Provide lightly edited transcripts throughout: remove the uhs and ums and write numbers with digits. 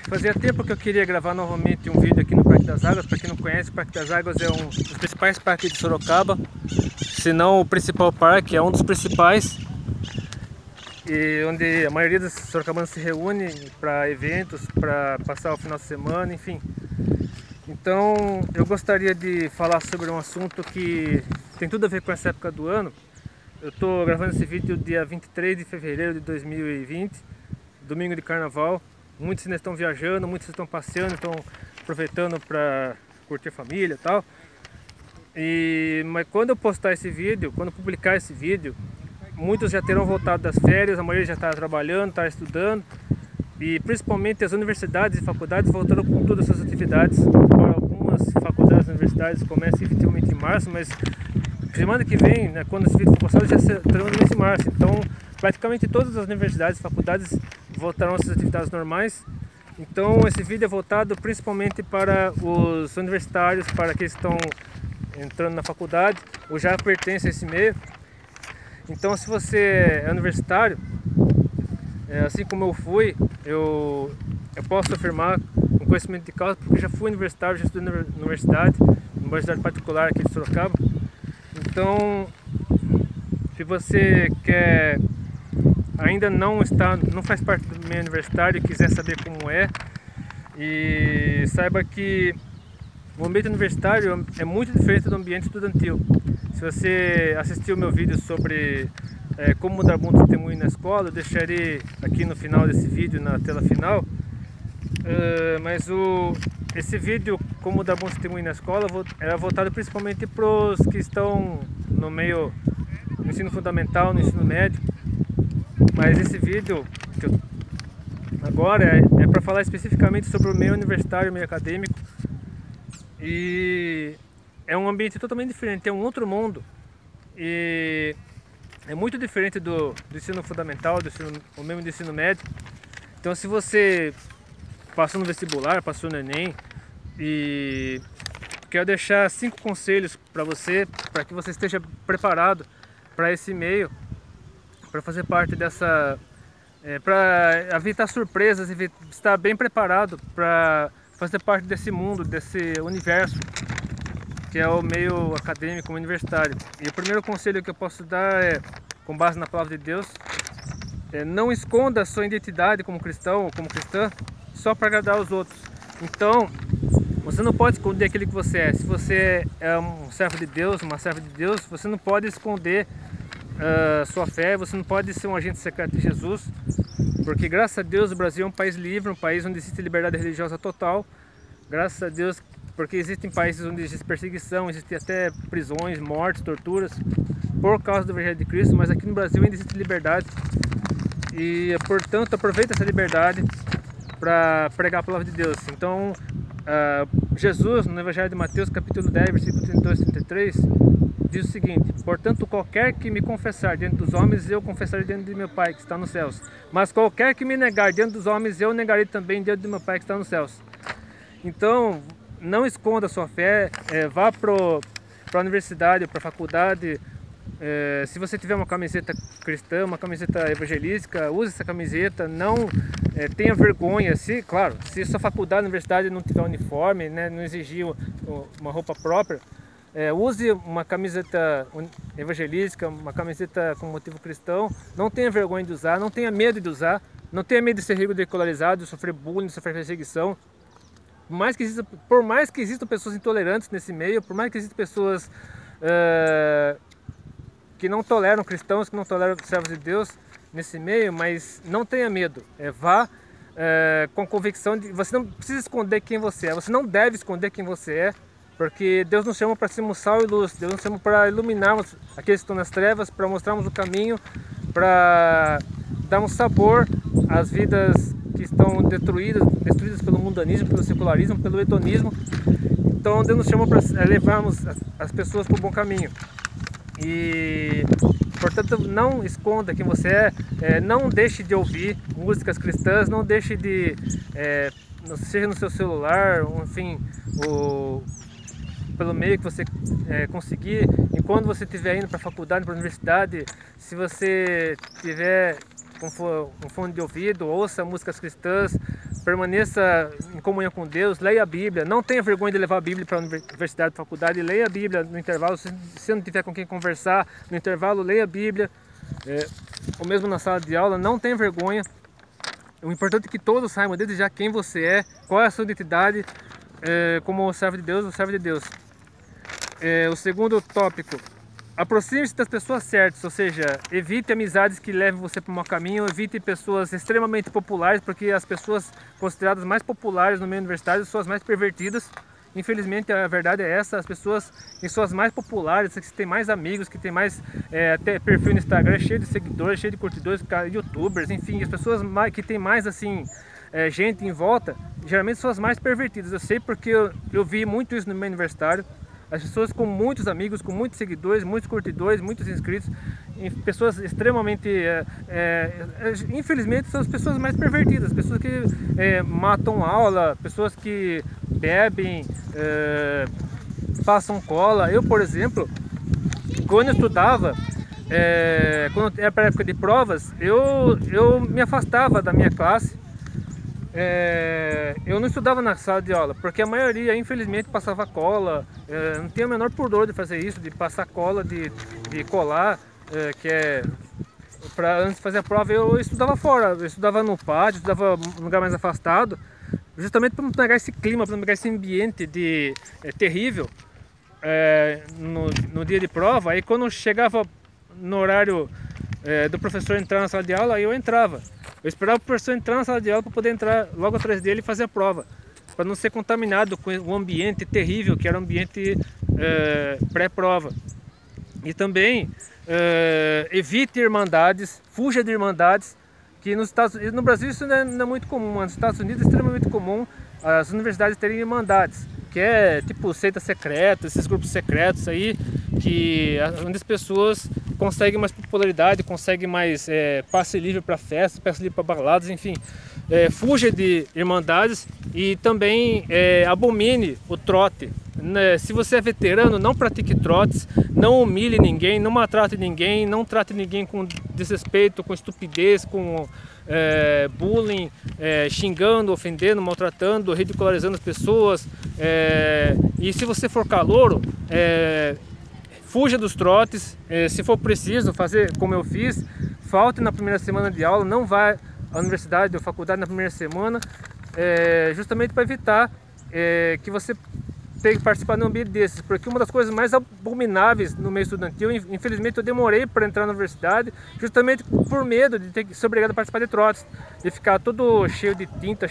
Fazia tempo que eu queria gravar novamente um vídeo aqui no Parque das Águas. Para quem não conhece, o Parque das Águas é um dos principais parques de Sorocaba, se não o principal parque, é um dos principais, e onde a maioria dos sorocabanos se reúne para eventos, para passar o final de semana, enfim. Então eu gostaria de falar sobre um assunto que tem tudo a ver com essa época do ano. Eu estou gravando esse vídeo dia 23 de fevereiro de 2020, domingo de carnaval. Muitos ainda estão viajando, muitos estão passeando, estão aproveitando para curtir a família e tal. Mas quando eu postar esse vídeo, quando eu publicar esse vídeo, muitos já terão voltado das férias, a maioria já está trabalhando, está estudando. E principalmente as universidades e faculdades voltaram com todas as suas atividades. Algumas faculdades e universidades começam efetivamente em março, mas semana que vem, né, quando esse vídeo for postado, já terão no mês de março. Então praticamente todas as universidades e faculdades voltarão às suas atividades normais. Então esse vídeo é voltado principalmente para os universitários, para aqueles que estão entrando na faculdade ou já pertencem a esse meio. Então, se você é universitário, assim como eu fui, eu posso afirmar com conhecimento de causa, porque já fui universitário, já estudei na universidade particular aqui de Sorocaba. Então, se você ainda não faz parte do meio universitário e quiser saber como é, e saiba que o ambiente universitário é muito diferente do ambiente estudantil. Se você assistiu o meu vídeo sobre como dar bom testemunho na escola, eu deixarei aqui no final desse vídeo, na tela final. Esse vídeo, como dar bom testemunho na escola, era voltado principalmente para os que estão no ensino fundamental, no ensino médio. Mas esse vídeo agora é para falar especificamente sobre o meio universitário, o meio acadêmico. E é um ambiente totalmente diferente, é um outro mundo. E é muito diferente do ensino fundamental, ou mesmo do ensino médio. Então, se você passou no vestibular, passou no Enem, e quero deixar 5 conselhos para você, para que você esteja preparado para esse meio, para fazer parte dessa, para evitar surpresas, estar bem preparado para fazer parte desse mundo, desse universo que é o meio acadêmico, universitário. E o primeiro conselho que eu posso dar é, com base na palavra de Deus, não esconda a sua identidade como cristão ou como cristã só para agradar os outros. Então, você não pode esconder aquilo que você é. Se você é um servo de Deus, uma serva de Deus, você não pode esconder sua fé, você não pode ser um agente secreto de Jesus, porque graças a Deus o Brasil é um país livre, um país onde existe liberdade religiosa total. Graças a Deus, porque existem países onde existe perseguição, existe até prisões, mortes, torturas por causa do Evangelho de Cristo, mas aqui no Brasil ainda existe liberdade e, portanto, aproveita essa liberdade para pregar a palavra de Deus. Então, Jesus, no Evangelho de Mateus, capítulo 10, versículo 32 e 33, diz o seguinte: portanto, qualquer que me confessar diante dos homens, eu confessarei diante de meu Pai que está nos céus. Mas qualquer que me negar diante dos homens, eu negarei também diante de meu Pai que está nos céus. Então, não esconda a sua fé, vá para a universidade, para a faculdade. Se você tiver uma camiseta cristã, uma camiseta evangelística, use essa camiseta, não tenha vergonha. Claro, se sua faculdade, universidade não tiver uniforme, né, não exigir uma roupa própria, use uma camiseta evangelística, uma camiseta com motivo cristão. Não tenha vergonha de usar, não tenha medo de usar, não tenha medo de ser ridicularizado, de sofrer bullying, de sofrer perseguição. Por mais que existam pessoas intolerantes nesse meio, por mais que existam pessoas que não toleram cristãos, que não toleram servos de Deus nesse meio, mas não tenha medo, vá com convicção de você não precisa esconder quem você é, você não deve esconder quem você é, porque Deus nos chama para sermos sal e luz, Deus nos chama para iluminarmos aqueles que estão nas trevas, para mostrarmos o caminho, para darmos sabor às vidas que estão destruídas pelo mundanismo, pelo secularismo, pelo hedonismo. Então Deus nos chama para levarmos as pessoas para o bom caminho. E, portanto, não esconda quem você é, não deixe de ouvir músicas cristãs, não deixe de, seja no seu celular, enfim, pelo meio que você conseguir, e quando você estiver indo para a faculdade, para a universidade, se você tiver com fone de ouvido, ouça músicas cristãs, permaneça em comunhão com Deus, leia a Bíblia, não tenha vergonha de levar a Bíblia para a universidade, para a faculdade, leia a Bíblia no intervalo, se não tiver com quem conversar, no intervalo leia a Bíblia, ou mesmo na sala de aula, não tenha vergonha. O importante é que todos saibam desde já quem você é, qual é a sua identidade como servo de Deus ou servo de Deus. O segundo tópico, aproxime-se das pessoas certas, ou seja, evite amizades que levem você para o mau caminho, evite pessoas extremamente populares, porque as pessoas consideradas mais populares no meio universitário são as mais pervertidas. Infelizmente a verdade é essa, as pessoas que são as mais populares, que têm mais amigos, que têm mais até perfil no Instagram, cheio de seguidores, cheio de curtidores, youtubers, enfim, as pessoas que têm mais assim, gente em volta, geralmente são as mais pervertidas. Eu sei porque eu vi muito isso no meio universitário. As pessoas com muitos amigos, com muitos seguidores, muitos curtidores, muitos inscritos, pessoas extremamente, infelizmente, são as pessoas mais pervertidas, pessoas que matam aula, pessoas que bebem, passam cola. Eu, por exemplo, quando eu estudava, quando era para a época de provas, eu me afastava da minha classe. Eu não estudava na sala de aula, porque a maioria, infelizmente, passava cola. Não tinha o menor pudor de fazer isso, de passar cola, de colar, antes de fazer a prova. Eu estudava fora, eu estudava no pátio, estudava num lugar mais afastado, justamente para não pegar esse clima, para não pegar esse ambiente terrível no dia de prova. Aí quando chegava no horário do professor entrar na sala de aula, aí eu entrava. Eu esperava o professor entrar na sala de aula para poder entrar logo atrás dele e fazer a prova, para não ser contaminado com o ambiente terrível que era o ambiente pré-prova. E também evite irmandades, fuja de irmandades, que no Brasil isso não é muito comum, mas nos Estados Unidos é extremamente comum as universidades terem irmandades, que é tipo seita secreta, esses grupos secretos aí, onde as pessoas conseguem mais popularidade, conseguem mais passe livre para festas, passe livre para baladas, enfim. Fuja de irmandades e também abomine o trote. Se você é veterano, não pratique trotes, não humilhe ninguém, não maltrate ninguém, não trate ninguém com desrespeito, com estupidez, com bullying, xingando, ofendendo, maltratando, ridicularizando as pessoas. E se você for calouro, fuja dos trotes. Se for preciso fazer como eu fiz, falte na primeira semana de aula, não vá à universidade ou faculdade na primeira semana, justamente para evitar que você tenha que participar de um ambiente desses, porque uma das coisas mais abomináveis no meio estudantil, infelizmente eu demorei para entrar na universidade, justamente por medo de ter que ser obrigado a participar de trotes, de ficar todo cheio de tinta,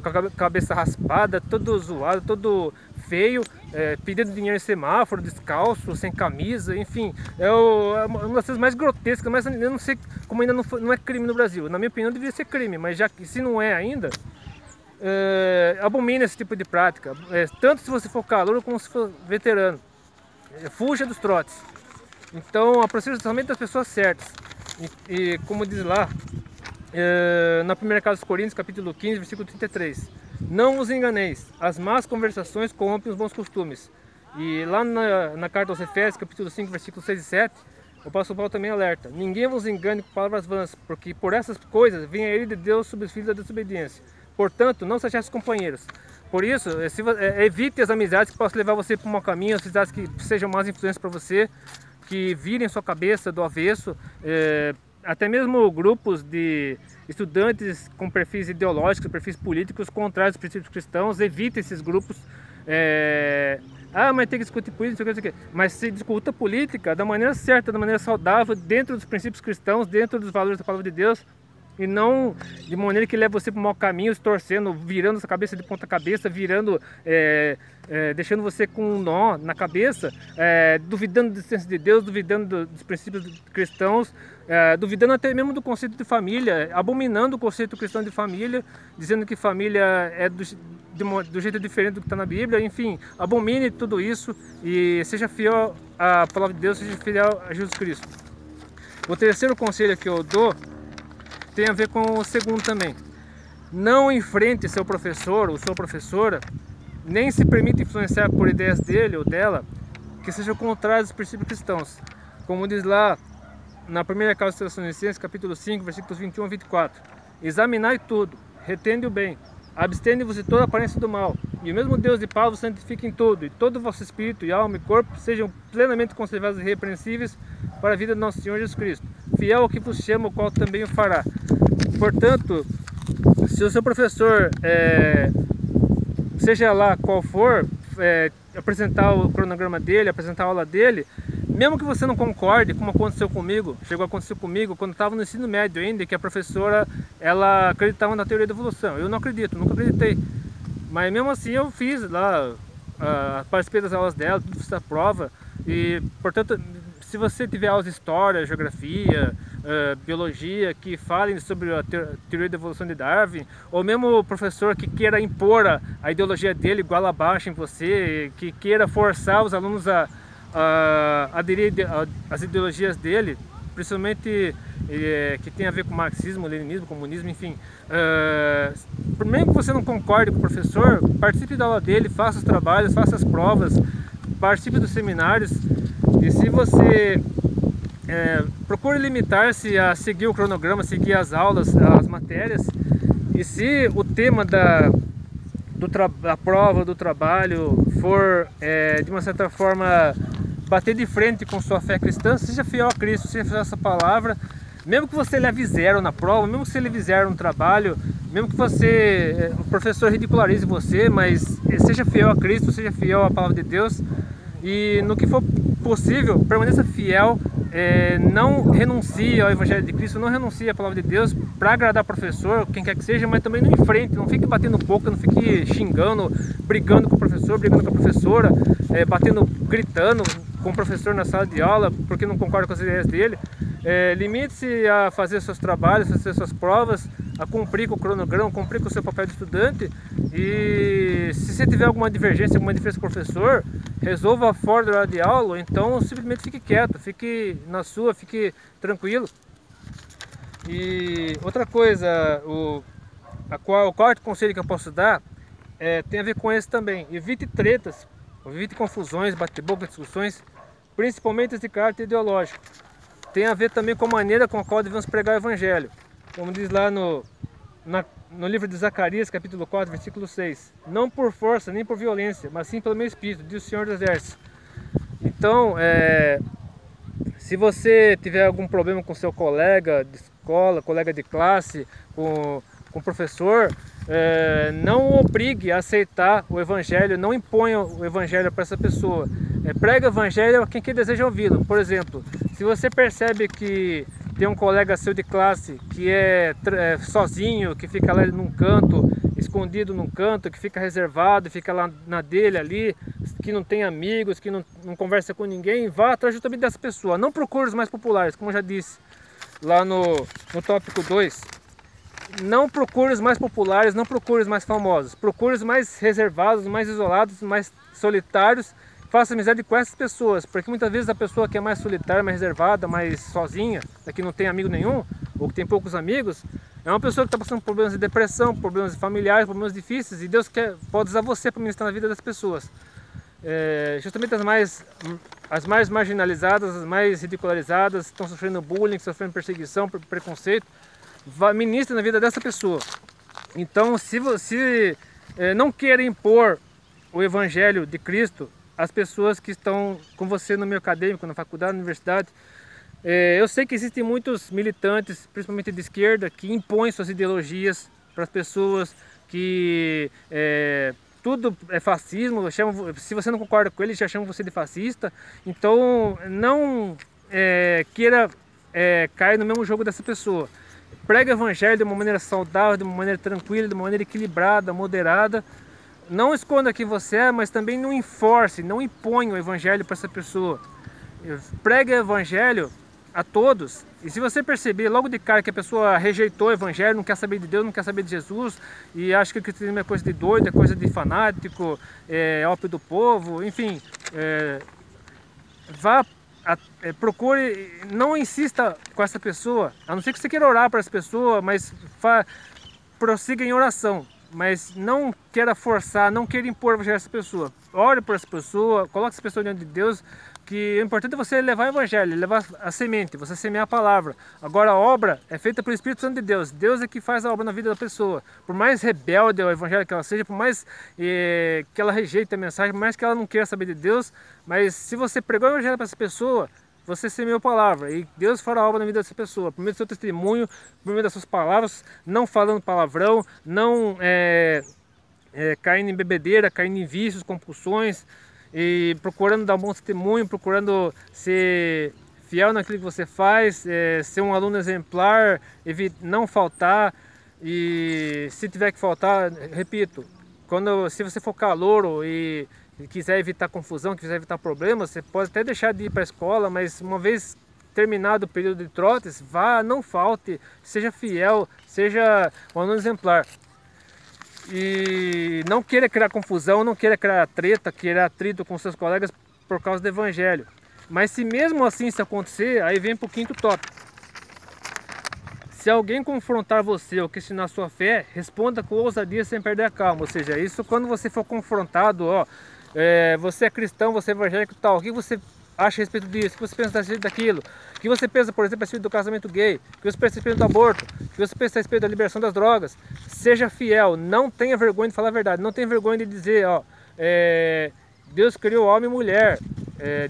com a cabeça raspada, todo zoado, todo feio, pedindo dinheiro em semáforo, descalço, sem camisa, enfim, uma das coisas mais grotescas, mas eu não sei como ainda não é crime no Brasil. Na minha opinião deveria ser crime, mas já que se não é ainda, abomina esse tipo de prática, tanto se você for calouro como se for veterano. Fuja dos trotes. Então aproxime-se somente das pessoas certas, e como diz lá na primeira carta aos Coríntios, capítulo 15, versículo 33, não vos enganeis, as más conversações corrompem os bons costumes. E lá na carta aos Efésios, capítulo 5, versículos 6 e 7, o apóstolo Paulo também alerta: ninguém vos engane com palavras vãs, porque por essas coisas vem a ira de Deus sobre os filhos da desobediência. Portanto, não se achasse companheiros. Por isso, evite as amizades que possam levar você para um mau caminho, as amizades que sejam más influências para você, que virem sua cabeça do avesso, até mesmo grupos de estudantes com perfis ideológicos, perfis políticos contrários aos princípios cristãos. Evite esses grupos. Mas tem que discutir política, não sei o que. Mas se discuta política da maneira certa, da maneira saudável, dentro dos princípios cristãos, dentro dos valores da palavra de Deus, e não de maneira que leve você para o mau caminho, se torcendo, virando sua cabeça de ponta cabeça, deixando você com um nó na cabeça, duvidando da existência de Deus, duvidando dos princípios cristãos, duvidando até mesmo do conceito de família, abominando o conceito cristão de família, dizendo que família é do jeito diferente do que está na Bíblia. Enfim, abomine tudo isso e seja fiel à palavra de Deus, seja fiel a Jesus Cristo. O terceiro conselho que eu dou tem a ver com o segundo também. Não enfrente seu professor ou sua professora, nem se permita influenciar por ideias dele ou dela que sejam contrárias aos princípios cristãos. Como diz lá na primeira carta aos Tessalonicenses, capítulo 5, versículos 21 a 24. Examinai tudo, retende o bem, abstende-vos de toda aparência do mal, e o mesmo Deus de paz vos santifique em tudo, e todo o vosso espírito, e alma e corpo sejam plenamente conservados e irrepreensíveis para a vida do nosso Senhor Jesus Cristo, fiel ao que vos chama, o qual também o fará. Portanto, se o seu professor, seja lá qual for, apresentar o cronograma dele, apresentar a aula dele, mesmo que você não concorde, como aconteceu comigo, chegou a acontecer comigo quando estava no ensino médio ainda, que a professora, ela acreditava na teoria da evolução. Eu não acredito, nunca acreditei. Mas mesmo assim eu fiz lá, participei das aulas dela, tudo fiz a prova. E, portanto, se você tiver aulas de história, geografia, biologia, que falem sobre a teoria da evolução de Darwin, ou mesmo o professor que queira impor a ideologia dele igual a baixa em você, que queira forçar os alunos a aderir às ideologias dele, principalmente que tem a ver com marxismo, leninismo, comunismo, enfim. Mesmo que você não concorde com o professor, participe da aula dele, faça os trabalhos, faça as provas, participe dos seminários. E se você procure limitar-se a seguir o cronograma, seguir as aulas, as matérias, e se o tema da prova, do trabalho for de uma certa forma bater de frente com sua fé cristã, seja fiel a Cristo, seja fiel a essa palavra, mesmo que você leve zero na prova, mesmo que você leve zero no trabalho, mesmo que o professor ridicularize você, mas seja fiel a Cristo, seja fiel à palavra de Deus, e no que for possível, permaneça fiel, não renuncie ao Evangelho de Cristo, não renuncie à palavra de Deus para agradar o professor, quem quer que seja, mas também não enfrente, não fique batendo boca, não fique xingando, brigando com o professor, brigando com a professora, gritando com o professor na sala de aula porque não concorda com as ideias dele. Limite-se a fazer seus trabalhos, fazer suas provas, a cumprir com o cronograma, cumprir com o seu papel de estudante, e se você tiver alguma divergência, alguma diferença com o professor, resolva fora da hora de aula, ou então simplesmente fique quieto, fique na sua, fique tranquilo. E outra coisa, o quarto conselho que eu posso dar tem a ver com esse também: evite tretas, evite confusões, bate-boca, discussões, principalmente de caráter ideológico. Tem a ver também com a maneira com a qual devemos pregar o Evangelho. Como diz lá no livro de Zacarias, capítulo 4, versículo 6. Não por força, nem por violência, mas sim pelo meu Espírito, diz o Senhor dos Exércitos. Então, se você tiver algum problema com seu colega de escola, colega de classe, com o professor, não o obrigue a aceitar o Evangelho, não imponha o Evangelho para essa pessoa. Prega o Evangelho a quem deseja ouvi-lo. Por exemplo, se você percebe que tem um colega seu de classe que é sozinho, que fica lá num canto, escondido num canto, que fica reservado, fica lá na dele ali, que não tem amigos, que não conversa com ninguém, vá atrás justamente dessa pessoa. Não procure os mais populares, como eu já disse lá no tópico 2. Não procure os mais populares, não procure os mais famosos. Procure os mais reservados, mais isolados, mais solitários. Faça amizade com essas pessoas, porque muitas vezes a pessoa que é mais solitária, mais reservada, mais sozinha, que não tem amigo nenhum, ou que tem poucos amigos, é uma pessoa que está passando por problemas de depressão, problemas familiares, problemas difíceis, e Deus pode usar você para ministrar na vida das pessoas. Justamente as mais marginalizadas, as mais ridicularizadas, estão sofrendo bullying, sofrendo perseguição, preconceito, ministra na vida dessa pessoa. Então, se você não queira impor o Evangelho de Cristo às pessoas que estão com você no meio acadêmico, na faculdade, na universidade, eu sei que existem muitos militantes, principalmente de esquerda, que impõem suas ideologias para as pessoas, que tudo é fascismo, se você não concorda com eles, já chamam você de fascista. Então, não queira cair no mesmo jogo dessa pessoa. Pregue o Evangelho de uma maneira saudável, de uma maneira tranquila, de uma maneira equilibrada, moderada. Não esconda quem você é, mas também não enforce, não imponha o Evangelho para essa pessoa. Pregue o Evangelho a todos. E se você perceber logo de cara que a pessoa rejeitou o Evangelho, não quer saber de Deus, não quer saber de Jesus, e acha que o cristianismo é coisa de doido, é coisa de fanático, é ópio do povo, enfim, procure, não insista com essa pessoa, a não ser que você queira orar para essa pessoa, mas prossiga em oração. Mas não queira forçar, não queira impor a essa pessoa. Ore por essa pessoa, coloque essa pessoa diante de Deus, que o importante é você levar o evangelho, levar a semente, você semear a palavra. Agora a obra é feita pelo Espírito Santo de Deus. Deus é que faz a obra na vida da pessoa. Por mais rebelde ao evangelho que ela seja, por mais que ela rejeite a mensagem, por mais que ela não queira saber de Deus, mas se você pregou o evangelho para essa pessoa, você semeou a palavra e Deus fará a obra na vida dessa pessoa, por meio do seu testemunho, por meio das suas palavras, não falando palavrão, não caindo em bebedeira, caindo em vícios, compulsões, e procurando dar um bom testemunho, procurando ser fiel naquilo que você faz, ser um aluno exemplar, não faltar, e se tiver que faltar, repito, se você for calouro e quiser evitar confusão, quiser evitar problemas, você pode até deixar de ir para a escola, mas uma vez terminado o período de trotes, vá, não falte, seja fiel, seja um aluno exemplar. E não queira criar confusão, não queira criar treta, criar atrito com seus colegas por causa do evangelho. Mas se mesmo assim isso acontecer, aí vem para o quinto tópico. Se alguém confrontar você ou questionar sua fé, responda com ousadia sem perder a calma. Ou seja, isso quando você for confrontado, você é cristão, você é evangélico e tal, o que você acha a respeito disso? O que você pensa a respeito daquilo? O que você pensa, por exemplo, a respeito do casamento gay? O que você pensa a respeito do aborto? O que você pensa a respeito da liberação das drogas? Seja fiel, não tenha vergonha de falar a verdade, não tenha vergonha de dizer, Deus criou homem e mulher,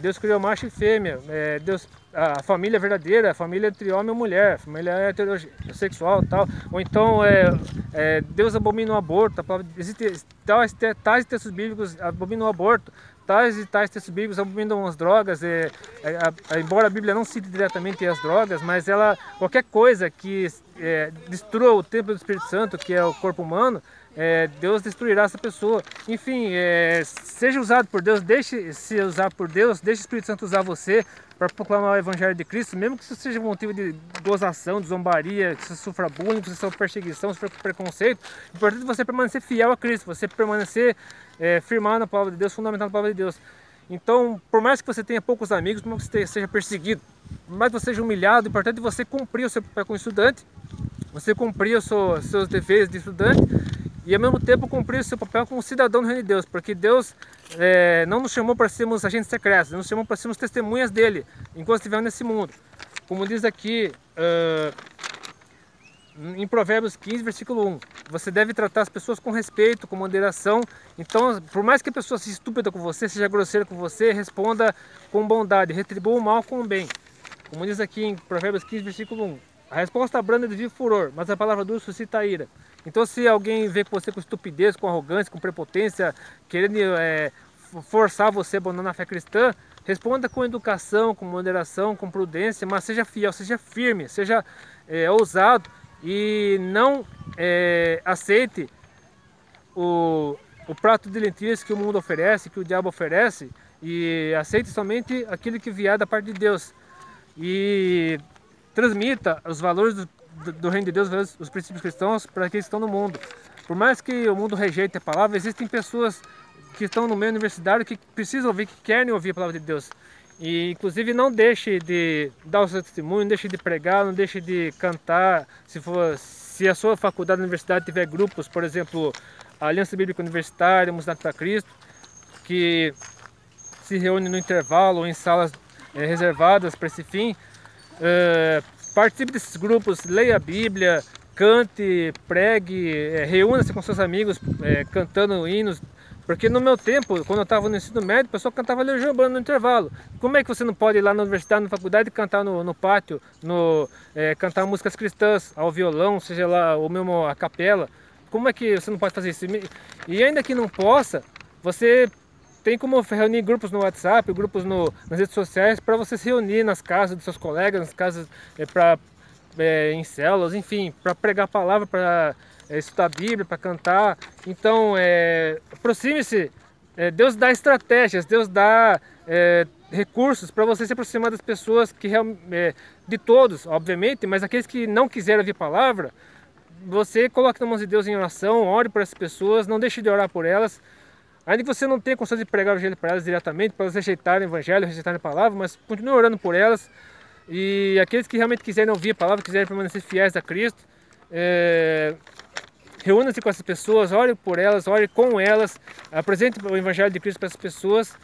Deus criou macho e fêmea, a família verdadeira, a família entre homem e mulher, a família heterossexual e tal, ou então Deus abomina o aborto, existem tais textos bíblicos abominam o aborto, tais e tais textos bíblicos abominam as drogas, embora a Bíblia não cite diretamente as drogas, mas qualquer coisa que destrua o templo do Espírito Santo, que é o corpo humano, Deus destruirá essa pessoa. Enfim, seja usado por Deus, deixe se usar por Deus, deixe o Espírito Santo usar você para proclamar o Evangelho de Cristo, mesmo que isso seja um motivo de gozação, de zombaria, que você sofra bullying, que você sofra perseguição, sofra preconceito. O importante é você permanecer fiel a Cristo, você permanecer firmado na palavra de Deus, fundamentado na palavra de Deus. Então, por mais que você tenha poucos amigos, por mais que você seja perseguido, por mais que você seja humilhado, o importante é você cumprir o seu papel como estudante, você cumprir os seus deveres de estudante, e ao mesmo tempo cumprir o seu papel como cidadão do reino de Deus, porque Deus não nos chamou para sermos agentes secretos, nos chamou para sermos testemunhas dele, enquanto estivermos nesse mundo. Como diz aqui em Provérbios 15, versículo 1, você deve tratar as pessoas com respeito, com moderação. Então, por mais que a pessoa seja estúpida com você, seja grosseira com você, responda com bondade, retribua o mal com o bem. Como diz aqui em Provérbios 15, versículo 1, a resposta branda desvia o furor, mas a palavra dura suscita a ira. Então, se alguém vê com você com estupidez, com arrogância, com prepotência, querendo forçar você a abandonar a fé cristã, responda com educação, com moderação, com prudência, mas seja fiel, seja firme, seja ousado e não aceite o prato de lentilhas que o mundo oferece, que o diabo oferece, e aceite somente aquilo que vier da parte de Deus. E transmita os valores do reino de Deus, os princípios cristãos para aqueles que estão no mundo. Por mais que o mundo rejeite a palavra, existem pessoas que estão no meio universitário que precisam ouvir, que querem ouvir a palavra de Deus. E inclusive não deixe de dar o seu testemunho, não deixe de pregar, não deixe de cantar. Se a sua faculdade, universidade tiver grupos, por exemplo, a Aliança Bíblica Universitária, Mocidade para Cristo, que se reúne no intervalo ou em salas reservadas para esse fim, participe desses grupos, leia a Bíblia, cante, pregue, reúna-se com seus amigos cantando hinos. Porque no meu tempo, quando eu estava no ensino médio, o pessoal cantava Legião Urbana no intervalo. Como é que você não pode ir lá na universidade, na faculdade, cantar no pátio, cantar músicas cristãs ao violão, seja lá, ou mesmo a capela? Como é que você não pode fazer isso? E ainda que não possa, você tem como reunir grupos no WhatsApp, grupos nas redes sociais, para você se reunir nas casas dos seus colegas, nas casas em células, enfim, para pregar a palavra, para estudar a Bíblia, para cantar. Então, aproxime-se. Deus dá estratégias, Deus dá recursos para você se aproximar das pessoas de todos, obviamente, mas aqueles que não quiserem ouvir a palavra, você coloque nas mãos de Deus em oração, ore por essas pessoas, não deixe de orar por elas. Ainda que você não tenha condições de pregar o evangelho para elas diretamente, para elas rejeitarem o evangelho, rejeitarem a palavra, mas continue orando por elas. E aqueles que realmente quiserem ouvir a palavra, quiserem permanecer fiéis a Cristo, reúna-se com essas pessoas, ore por elas, ore com elas, apresente o Evangelho de Cristo para essas pessoas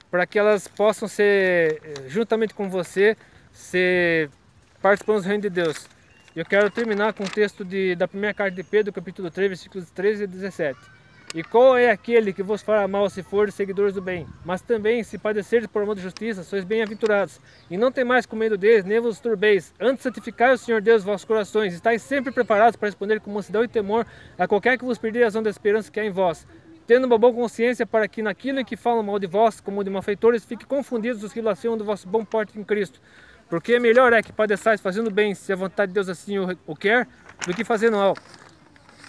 para que elas possam ser, juntamente com você, ser participantes do reino de Deus. Eu quero terminar com o texto da primeira carta de Pedro, capítulo 3, versículos 13 e 17. E qual é aquele que vos fará mal se fordes seguidores do bem? Mas também, se padecerdes por amor de justiça, sois bem-aventurados. E não temais com medo deles, nem vos turbeis. Antes santificai o Senhor Deus vossos corações. Estais sempre preparados para responder com mansidão e temor a qualquer que vos pedir a razão da esperança que há em vós. Tendo uma boa consciência para que naquilo em que falam mal de vós, como de malfeitores, fiquem confundidos os que blasfemam do vosso bom porte em Cristo. Porque melhor é que padeçais fazendo bem, se a vontade de Deus assim o quer, do que fazendo mal.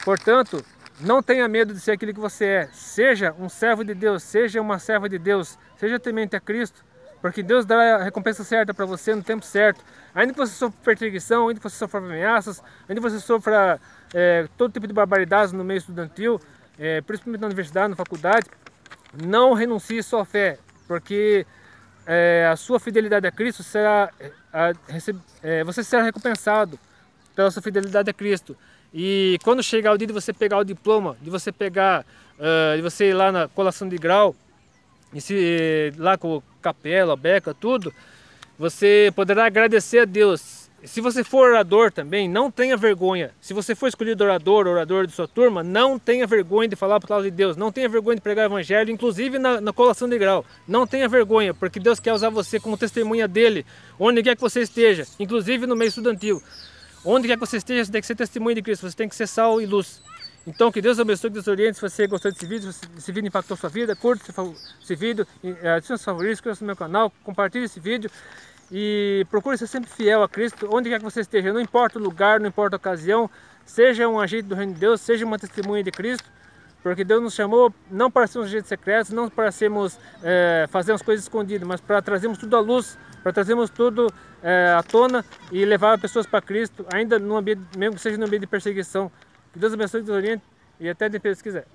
Portanto, não tenha medo de ser aquilo que você é. Seja um servo de Deus, seja uma serva de Deus, seja temente a Cristo, porque Deus dá a recompensa certa para você no tempo certo. Ainda que você sofra perseguição, ainda que você sofra ameaças, ainda que você sofra todo tipo de barbaridades no meio estudantil, principalmente na universidade, na faculdade, não renuncie à sua fé, porque a sua fidelidade a Cristo você será recompensado pela sua fidelidade a Cristo. E quando chegar o dia de você pegar o diploma, de você ir lá na colação de grau, lá com capela, beca, tudo, você poderá agradecer a Deus. Se você for orador também, não tenha vergonha. Se você for escolhido orador de sua turma, não tenha vergonha de falar a palavra de Deus. Não tenha vergonha de pregar o evangelho, inclusive na colação de grau. Não tenha vergonha, porque Deus quer usar você como testemunha dele, onde quer que você esteja, inclusive no meio estudantil. Onde quer que você esteja, você tem que ser testemunha de Cristo, você tem que ser sal e luz. Então, que Deus abençoe, que Deus oriente. Se você gostou desse vídeo, se esse vídeo impactou sua vida, curta esse vídeo, adicione os favoritos, inscreva-se no meu canal, compartilhe esse vídeo. E procure ser sempre fiel a Cristo, onde quer que você esteja, não importa o lugar, não importa a ocasião, seja um agente do reino de Deus, seja uma testemunha de Cristo, porque Deus nos chamou não para sermos agentes secretos, não para fazermos coisas escondidas, mas para trazermos tudo à luz, para trazermos tudo à tona e levar pessoas para Cristo, ainda no ambiente, mesmo que seja no ambiente de perseguição. Que Deus abençoe, Deus oriente, e até depois se quiser.